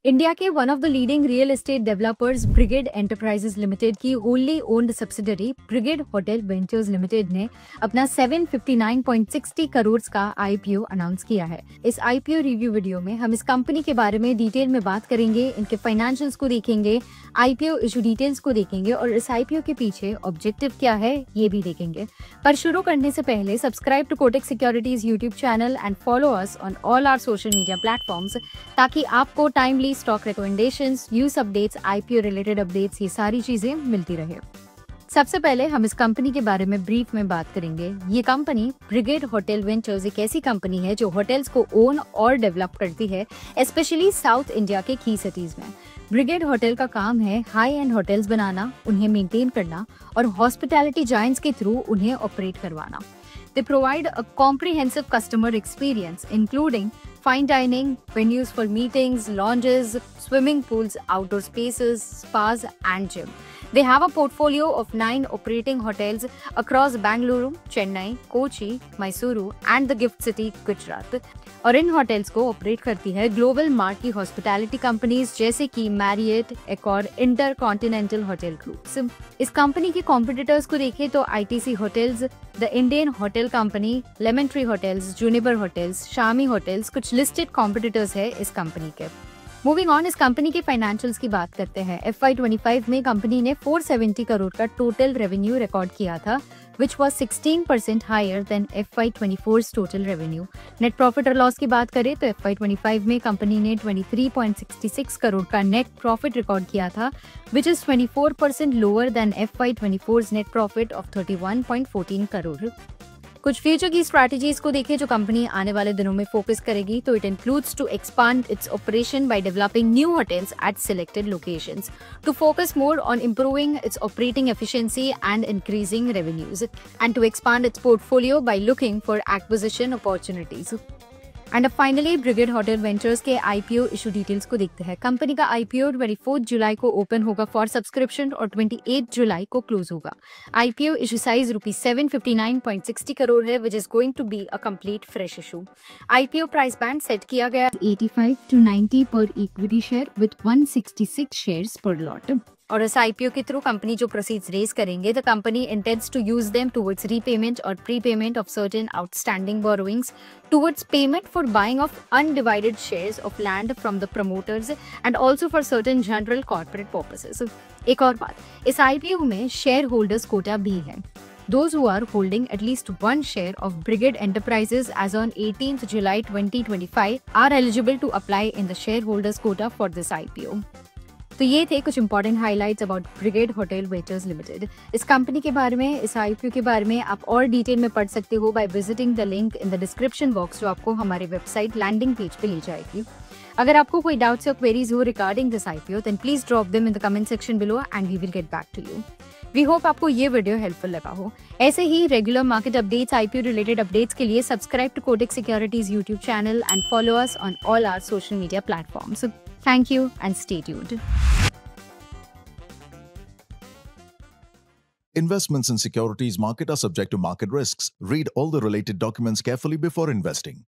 India के one of the leading real estate developers Brigade Enterprises Limited की wholly owned subsidiary Brigade Hotel Ventures Limited ने अपना 759.60 करोड़ का IPO announce किया है। इस आईपीओ रिव्यू वीडियो में हम इस कंपनी के बारे में डिटेल में बात करेंगे, इनके फाइनेंशियल्स को देखेंगे, आईपीओ इशू डिटेल्स को देखेंगे और इस आईपीओ के पीछे ऑब्जेक्टिव क्या है ये भी देखेंगे। पर शुरू करने से पहले subscribe to Kotak securities YouTube channel and follow us on all our social media platforms ताकि आपको timely stock recommendations, news updates, IPO related updates, ये सारी चीजें मिलती रहे। सबसे पहले हम इस कंपनी के बारे में ब्रीफ में बात करेंगे। ये कंपनी ब्रिगेड होटल वेंचर्स एक ऐसी कंपनी है जो होटल्स को ओन और डेवलप करती है, स्पेशली साउथ इंडिया के की सिटीज में। ब्रिगेड होटल का काम है हाई एंड होटल्स बनाना, उन्हें मेंटेन करना और हॉस्पिटैलिटी जायंट्स के थ्रू उन्हें ऑपरेट करवाना। They provide a comprehensive customer experience, including fine dining, venues for meetings, lounges, swimming pools, outdoor spaces, spas, and gym. They have a portfolio of 9 operating hotels across Bangalore, Chennai, Kochi, Mysuru, and the Gift City, Gujarat. और इन hotels को operate करती है global marquee hospitality companies जैसे कि Marriott, एकॉर, intercontinental hotel groups. इस company के competitors को देखें तो ITC hotels, the Indian hotel company, lemon tree hotels, Juniper hotels, Shami hotels कुछ लिस्टेड कॉम्पिटिटर्स है इस कंपनी के। मूविंग ऑन, इस कंपनी के फाइनेंशियल्स की बात करते हैं। FY25 में कंपनी ने 470 करोड़ का टोटल रेवेन्यू रिकॉर्ड किया था, which was 16% higher than FY24's total revenue. Net profit और लॉस की बात करें तो FY25 में कंपनी ने 23.66 करोड़ का नेट प्रॉफिट रिकॉर्ड किया था, which is 24% lower than FY24's net profit of 31.14 crore. कुछ फ्यूचर की स्ट्रैटेजीज को देखें जो कंपनी आने वाले दिनों में फोकस करेगी तो it includes to expand its operation by developing new hotels at selected locations, to focus more on improving its operating efficiency and increasing revenues, and to expand its portfolio by looking for acquisition opportunities. And अब finally Brigade Hotel Ventures के IPO issue details को देखते हैं। Company का IPO 24 जुलाई को open होगा for subscription और 28 जुलाई को क्लोज होगा। आईपीओ इशू साइज ₹759.60 करोड़ है, which is going to be a complete fresh issue. IPO price band set किया गया 85 to 90 पर equity share with 166 shares per lot. और इस आईपीओ के थ्रू कंपनी जो प्रोसीड्स रेज करेंगे, the company intends to use them towards repayment और prepayment of certain outstanding borrowings, towards payment for buying of undivided shares of land from the promoters and also for certain general corporate purposes. एक और बात, इस IPO में share holders Kota भी है। Those who are holding at least one share of Brigade Enterprises as on 18th July 2025 are eligible to apply in the shareholders quota for this IPO. तो ये थे कुछ important highlights about brigade Hotel Ventures limited. इस company के बारे में, इस IPO के बारे में आप और डिटेल में पढ़ सकते हो by visiting the link in the description box जो आपको हमारे वेबसाइट लैंडिंग पेज पे ले जाएगी। अगर आपको कोई डाउट्स या क्वेरीज हो regarding this IPO then please drop them in the comment section below and we will get back to you. We hope आपको ये वीडियो हेल्पफुल लगा हो। ऐसे ही regular market updates, IPO related updates के लिए subscribe to Kotak securities YouTube channel and follow us on all our social media platforms. Thank you and stay tuned. Investments in securities market are subject to market risks. Read all the related documents carefully before investing.